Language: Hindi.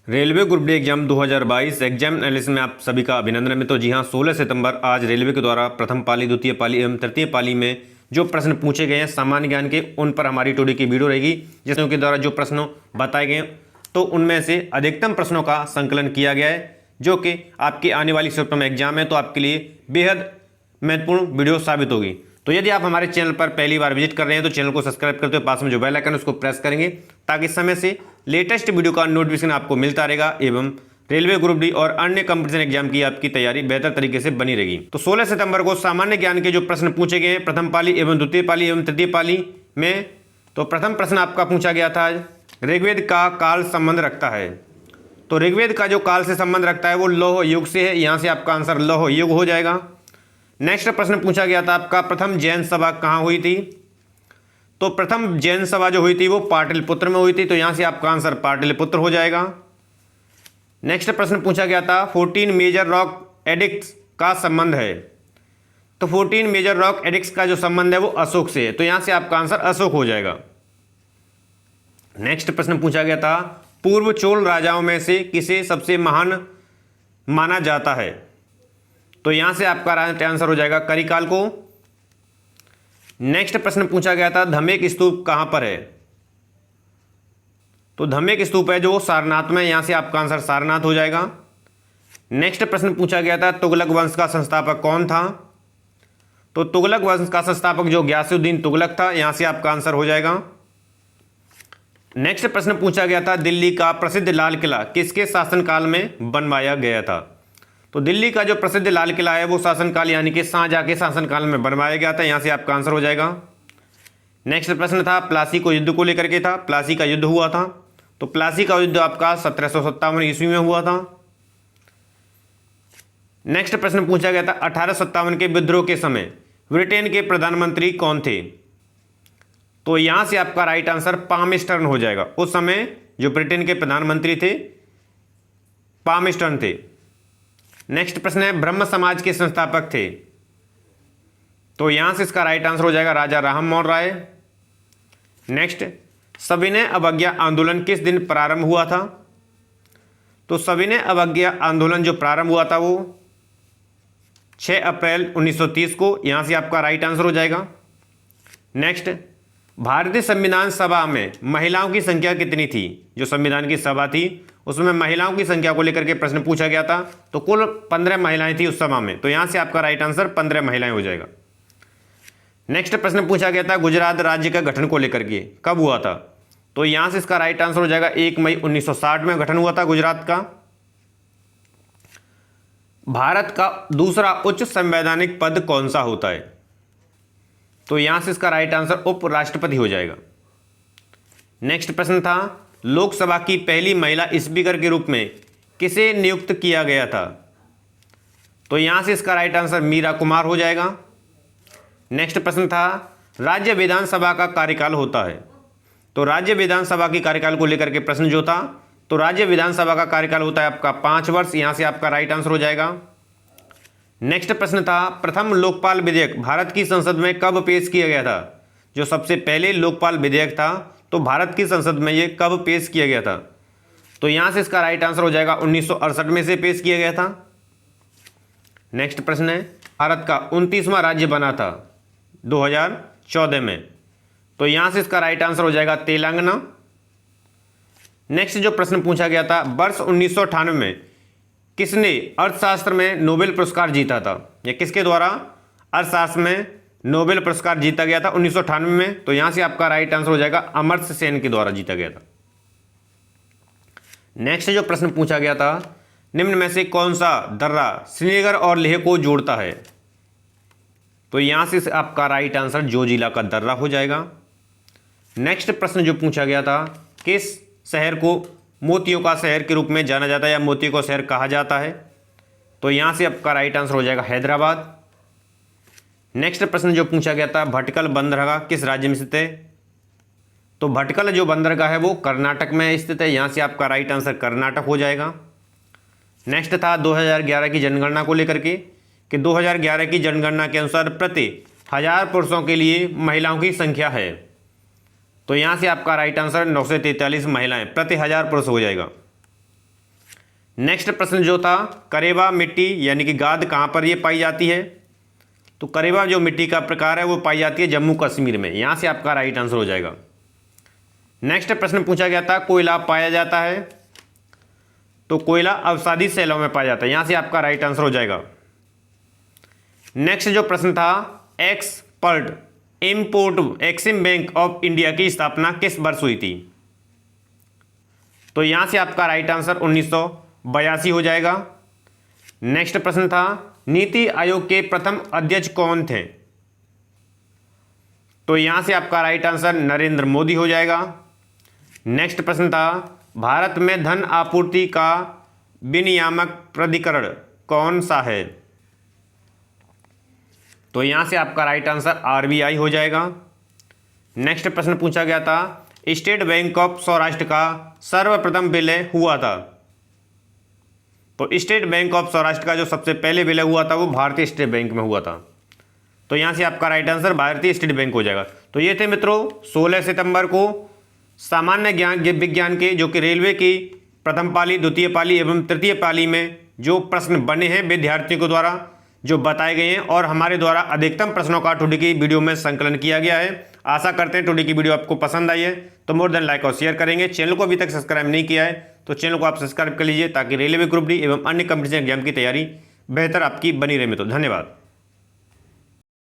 Railway group D exam 2022 exam analysis में आप सभी का अभिनंदन। में तो जी हाँ, 16 सितंबर आज रेलवे के द्वारा प्रथम पाली, द्वितीय पाली एवं तृतीय पाली में जो प्रश्न पूछे गए हैं सामान्य ज्ञान के, उन पर हमारी टुडे की वीडियो रहेगी, जिसमें के द्वारा जो प्रश्न बताए गए तो उनमें से अधिकतम प्रश्नों का संकलन किया गया है, जो कि आपकी आने वाली सितंबर में एग्जाम है तो आपके लिए बेहद महत्वपूर्ण वीडियो साबित होगी। तो यदि आप हमारे चैनल पर पहली बार विजिट कर रहे हैं तो चैनल को सब्सक्राइब करते हुए पास में जो बेल आइकन है उसको प्रेस करेंगे, ताकि समय से लेटेस्ट वीडियो का नोटिफिकेशन आपको मिलता रहेगा एवं रेलवे ग्रुप डी और अन्य कंपटीशन एग्जाम की आपकी तैयारी बेहतर तरीके से बनी रहेगी। तो 16 सितंबर को सामान्य ज्ञान के जो प्रश्न पूछे गए हैं प्रथम पाली एवं द्वितीय पाली एवं तृतीय पाली में, तो प्रथम प्रश्न आपका पूछा गया था, ऋग्वेद का काल संबंध रखता है। तो ऋग्वेद का जो काल से संबंध रखता है वो लौह युग से है, यहाँ से आपका आंसर लौह युग हो जाएगा। नेक्स्ट प्रश्न पूछा गया था आपका, प्रथम जैन सभा कहाँ हुई थी। तो प्रथम जैन सभा जो हुई थी वो पाटलिपुत्र में हुई थी, तो यहां से आपका आंसर पाटलिपुत्र हो जाएगा। नेक्स्ट प्रश्न पूछा गया था, 14 मेजर रॉक एडिक्ट्स का संबंध है। तो 14 मेजर रॉक एडिक्ट्स का जो संबंध है वो अशोक से है, तो यहां से आपका आंसर अशोक हो जाएगा। नेक्स्ट प्रश्न पूछा गया था, पूर्व चोल राजाओं में से किसे सबसे महान माना जाता है। तो यहां से आपका आंसर हो जाएगा करिकाल को। नेक्स्ट प्रश्न पूछा गया था, धमेक स्तूप कहां पर है। तो धमेक स्तूप है जो सारनाथ में, यहां से आपका आंसर सारनाथ हो जाएगा। नेक्स्ट प्रश्न पूछा गया था, तुगलक वंश का संस्थापक कौन था। तो तुगलक वंश का संस्थापक जो गयासुद्दीन तुगलक था, यहां से आपका आंसर हो जाएगा। नेक्स्ट प्रश्न पूछा गया था, दिल्ली का प्रसिद्ध लाल किला किसके शासनकाल में बनवाया गया था। तो दिल्ली का जो प्रसिद्ध लाल किला है वो शासनकाल यानी कि शाहजहां के शासनकाल में बनवाया गया था, यहां से आपका आंसर हो जाएगा। नेक्स्ट प्रश्न था, प्लासी को युद्ध को लेकर के था, प्लासी का युद्ध हुआ था। तो प्लासी का युद्ध आपका 1757 ईस्वी में हुआ था। नेक्स्ट प्रश्न पूछा गया था, 1857 के विद्रोह के समय ब्रिटेन के प्रधानमंत्री कौन थे। तो यहां से आपका राइट आंसर पामेस्टर्न हो जाएगा। उस समय जो ब्रिटेन के प्रधानमंत्री थे पामेस्टर्न थे। नेक्स्ट प्रश्न है, ब्रह्म समाज के संस्थापक थे। तो यहां से इसका राइट आंसर हो जाएगा राजा राम मोहन राय। नेक्स्ट, सविनय अवज्ञा आंदोलन किस दिन प्रारंभ हुआ था। तो सविनय अवज्ञा आंदोलन जो प्रारंभ हुआ था वो 6 अप्रैल 1930 को, यहां से आपका राइट आंसर हो जाएगा। नेक्स्ट, भारतीय संविधान सभा में महिलाओं की संख्या कितनी थी। जो संविधान की सभा थी उसमें महिलाओं की संख्या को लेकर के प्रश्न पूछा गया था, तो कुल 15 महिलाएं थी उस सभा में, तो यहां से आपका राइट आंसर 15 महिलाएं हो जाएगा। नेक्स्ट प्रश्न पूछा गया था, गुजरात राज्य का गठन को लेकर के कब हुआ था। तो यहां से इसका राइट आंसर हो जाएगा 1 मई 1960 में गठन हुआ था गुजरात का। भारत का दूसरा उच्च संवैधानिक पद कौन सा होता है। तो यहां से इसका राइट आंसर उपराष्ट्रपति हो जाएगा। नेक्स्ट प्रश्न था, लोकसभा की पहली महिला स्पीकर के रूप में किसे नियुक्त किया गया था। तो यहां से इसका राइट आंसर मीरा कुमार हो जाएगा। नेक्स्ट प्रश्न था, राज्य विधानसभा का कार्यकाल होता है। तो राज्य विधानसभा की कार्यकाल को लेकर के प्रश्न जो था, तो राज्य विधानसभा का कार्यकाल होता है आपका 5 वर्ष, यहां से आपका राइट आंसर हो जाएगा। नेक्स्ट प्रश्न था, प्रथम लोकपाल विधेयक भारत की संसद में कब पेश किया गया था। जो सबसे पहले लोकपाल विधेयक था तो भारत की संसद में ये कब पेश किया गया था। तो यहां से इसका राइट आंसर हो जाएगा 1968 में से पेश किया गया था। नेक्स्ट प्रश्न है, भारत का 29वां राज्य बना था 2014 में, तो यहां से इसका राइट आंसर हो जाएगा तेलंगाना। नेक्स्ट जो प्रश्न पूछा गया था, वर्ष 1998 में किसने अर्थशास्त्र में नोबेल पुरस्कार जीता था, या किसके द्वारा अर्थशास्त्र में नोबेल पुरस्कार जीता गया था 1998 में। तो यहां से आपका राइट आंसर हो जाएगा अमर्त्य सेन के द्वारा जीता गया था। नेक्स्ट जो प्रश्न पूछा गया था, निम्न में से कौन सा दर्रा श्रीनगर और लेह को जोड़ता है। तो यहां से आपका राइट आंसर जोजिला का दर्रा हो जाएगा। नेक्स्ट प्रश्न जो पूछा गया था, किस शहर को मोतियों का शहर के रूप में जाना जाता है या मोतियों का शहर कहा जाता है। तो यहां से आपका राइट आंसर हो जाएगा हैदराबाद। नेक्स्ट प्रश्न जो पूछा गया था, भटकल बंदरगाह किस राज्य में स्थित है। तो भटकल जो बंदरगाह है वो कर्नाटक में स्थित है, यहां से आपका राइट आंसर कर्नाटक हो जाएगा। नेक्स्ट था 2011 की जनगणना को लेकर के, कि 2011 की जनगणना के अनुसार प्रति 1000 पुरुषों के लिए महिलाओं की संख्या है। तो यहां से आपका राइट आंसर 943 महिलाएं प्रति 1000 पुरुष हो जाएगा। नेक्स्ट प्रश्न जो था, करेबा मिट्टी यानी कि गाद कहाँ पर ये पाई जाती है? तो करेबा जो मिट्टी का प्रकार है वो पाई जाती है जम्मू कश्मीर में। यहाँ से आपका राइट आंसर हो जाएगा। नेक्स्ट प्रश्न पूछा गया था, कोयला पाया जाता है? तो कोयला अवसादी शैलों में पाया जाता है। यहाँ से आपका राइट आंसर हो जाएगा। नेक्स्ट जो प्रश्न था, expert import Exim bank of India की स्थापना किस वर्ष हुई थी? तो यहाँ से आपका राइट आंसर 1982 हो जाएगा। नेक्स्ट प्रश्न था, नीति आयोग के प्रथम अध्यक्ष कौन थे? तो यहाँ से आपका राइट आंसर नरेंद्र मोदी हो जाएगा। नेक्स्ट प्रश्न था, भारत में धन आपूर्ति का विनियामक प्राधिकरण कौन सा है? तो यहाँ से आपका राइट आंसर आरबीआई हो जाएगा। नेक्स्ट प्रश्न पूछा गया था, स्टेट बैंक ऑफ सौराष्ट्र का सर्वप्रथम विलय हुआ था? तो स्टेट बैंक ऑफ सौराष्ट्र का जो सबसे पहले विलय हुआ था वो भारतीय स्टेट बैंक में हुआ था। तो यहाँ से आपका राइट आंसर भारतीय स्टेट बैंक हो जाएगा। तो ये थे मित्रों 16 सितंबर को सामान्य ज्ञान विज्ञान के जो कि रेलवे की प्रथम पाली, द्वितीय पाली एवं तृतीय पाली में जो प्रश्न बने हैं विद्यार्थियों के द्वारा जो बताए गए हैं, और हमारे द्वारा अधिकतम प्रश्नों का टुडे की वीडियो में संकलन किया गया है। आशा करते हैं टुडे की वीडियो आपको पसंद आई है तो मोर देन लाइक और शेयर करेंगे। चैनल को अभी तक सब्सक्राइब नहीं किया है तो चैनल को आप सब्सक्राइब कर लीजिए ताकि रेलवे ग्रुप डी एवं अन्य कॉम्पिटिशन एग्जाम की तैयारी बेहतर आपकी बनी रहे। तो धन्यवाद।